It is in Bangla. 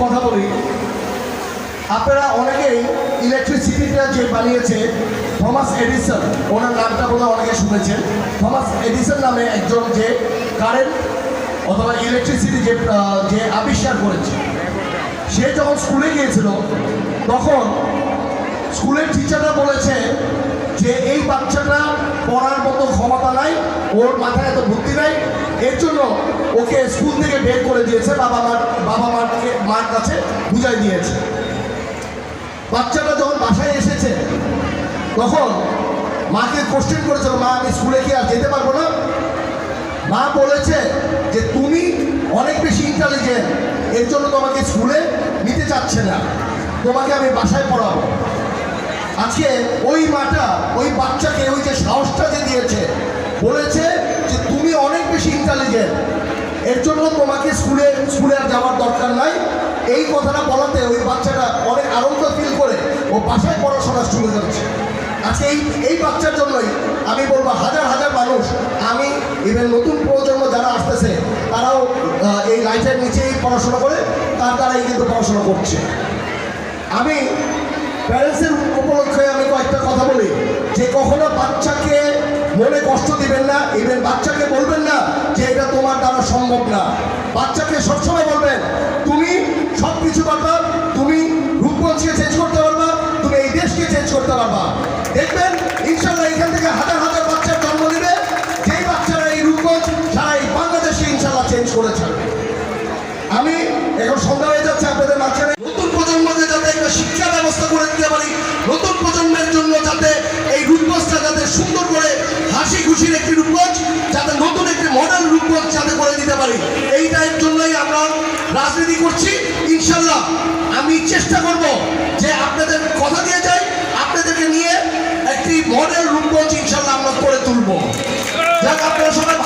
কথা বলি। আপনারা অনেকেই ইলেকট্রিসিটিটা যে বানিয়েছে থমাস এডিসন, ওনার নামটা বলে অনেকে শুনেছেন। থমাস এডিসন নামে একজন যে কারেন্ট অথবা ইলেকট্রিসিটি যে আবিষ্কার করেছে, সে যখন স্কুলে গিয়েছিল তখন স্কুলের টিচাররা বলেছে যে এই বাচ্চাটা পড়ার মতো ক্ষমতা নাই, ওর মাথায় এত বুদ্ধি নাই, এর জন্য ওকে স্কুল থেকে বের করে দিয়েছে, মার কাছে বুঝাই দিয়েছে। বাচ্চাটা যখন বাসায় এসেছে তখন মাকে কোশ্চেন করেছিল, মা আমি স্কুলে কি আর যেতে পারবো না? মা বলেছে যে তুমি অনেক বেশি ইন্টেলিজেন্ট, এর জন্য তোমাকে স্কুলে নিতে চাচ্ছে না, তোমাকে আমি বাসায় পড়াবো। আজকে ওই মাটা ওই বাচ্চাকে ওই যে সাহসটা যে দিয়েছে, বলেছে যে তুমি অনেক বেশি ইন্টেলিজেন্ট, এর জন্য তোমাকে স্কুলে আর যাওয়ার দরকার নাই। এই কথাটা বলাতে ওই বাচ্চাটা অনেক আনন্দ ফিল করে ও বাসায় পড়াশোনা শুরু করেছে। আজকে এই বাচ্চার জন্যই আমি বলবো হাজার হাজার মানুষ, আমি ইভেন নতুন প্রজন্ম যারা আসতেছে তারাও এই লাইটের নিচেই পড়াশোনা করে, তার দ্বারাই কিন্তু পড়াশোনা করছে। আমি প্যারেন্টসের উপলক্ষে আমি কয়েকটা কথা বলি যে কখনো বাচ্চাকে মনে কষ্ট দিবেন না, ইভেন বাচ্চাকে বলবেন না যে এটা তোমার দ্বারা সম্ভব না। বাচ্চাকে সবসময় বলবেন তুমি সব কিছু পারবা, তুমি রূপগঞ্জকে চেঞ্জ করতে পারবা, তুমি এই দেশকে চেঞ্জ করতে পারবা। দেখবেন ইনশাল্লাহ এখান থেকে হাজার হাজার বাচ্চার জন্ম নেবে, যেই বাচ্চারা এই রূপগঞ্জ সারা এই বাংলাদেশকে ইনশাল্লাহ চেঞ্জ করে ছাড়বে। আমি এখন সন্ধ্যা হয়ে যাচ্ছে, আপনাদের মাঝখানে নতুন প্রজন্মকে যাতে একটা শিক্ষা ব্যবস্থা করে দিতে পারি, নতুন প্রজন্মের জন্য যাতে এই রূপগঞ্জটা যাতে সুন্দর করে হাসি খুশির একটি রূপগঞ্জ, যাতে নতুন একটি মডেল রূপগঞ্জ যাতে করে দিতে পারি, এইটার জন্যই আমরা রাজনীতি করছি। ইনশাল্লাহ আমি চেষ্টা করব যে আপনাদের কথা দিয়ে যাই, আপনাদেরকে নিয়ে একটি মডেল রূপগঞ্জ ইনশাল্লাহ আমরা করে তুলব। যাক, আপনারা সবাই